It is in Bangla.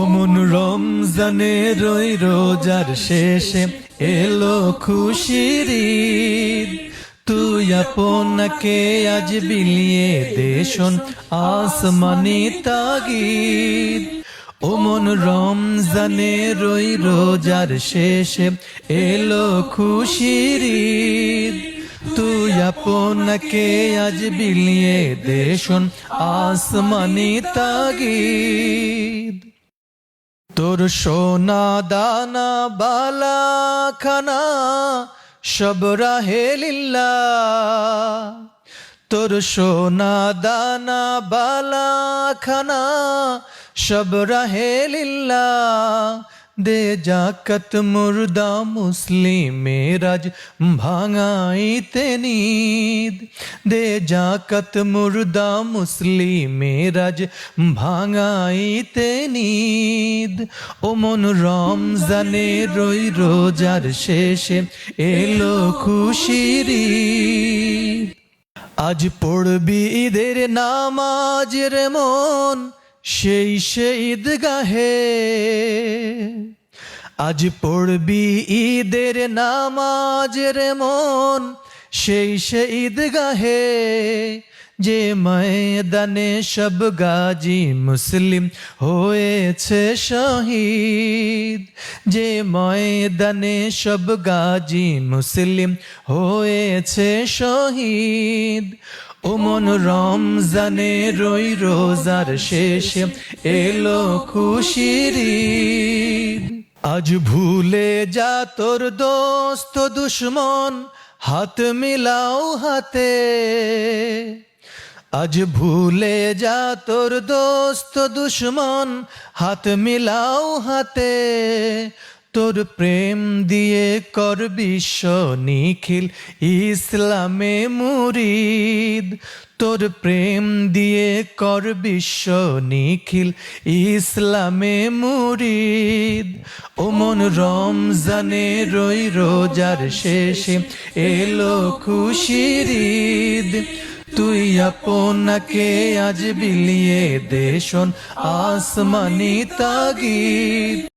ওমন রমজানের ওই রোজার শেষে এলো খুশির ঈদ। তুই আপনাকে আজ বিলিয়ে দেশন আসমানি তাগিদ। ওমন রমজানের ওই রোজার শেষে এলো খুশির ঈদ। তুই আপনাকে আজ বিলিয়ে দেশন আসমানি তাগিদ। তোর সোনা দানা বালা খানা সব রাহে লিল্লাহ। তোর সোনা দানা বালা খানা সব রাহে লিল্লাহ। দে জাকাত মুর্দা মুসলিমের আজ ভাঙাইতে নিদ। দে জাকাত মুর্দা মুসলিমের আজ ভাঙাইতে নিদ। ওমন রমজানের ওই রোজার শেষে এলো খুশির ঈদ। আজ পড়বি ঈদের নামাজের মন সেই ঈদগাহে। আজ পড়বি ঈদের নামাজের মন সেই ঈদগাহে। যে ময়দানে সব গাজী মুসলিম হয়েছে শহীদ। যে ময়দানে সব গাজী মুসলিম হয়েছে শহীদ। ওমন রমজানের ওই রোজার শেষে এলো খুশির ঈদ। আজ ভুলে যা তোর দোস্ত দুশ্মন হাত মিলাও হাতে। আজ ভুলে যা তোর দোস্ত দুশ্মন হাত মিলাও হাতে। তোর প্রেম দিয়ে কর বিশ্ব নিখিল ইসলামে মুরিদ। তোর প্রেম দিয়ে কর বিশ্ব নিখিল ইসলামে মুরিদ। ওমন রমজানের ওই রোজার শেষে এলো খুশির ঈদ। তুই আপনাকে আজ বিলিয়ে দেশন আসমানি তাগিদ।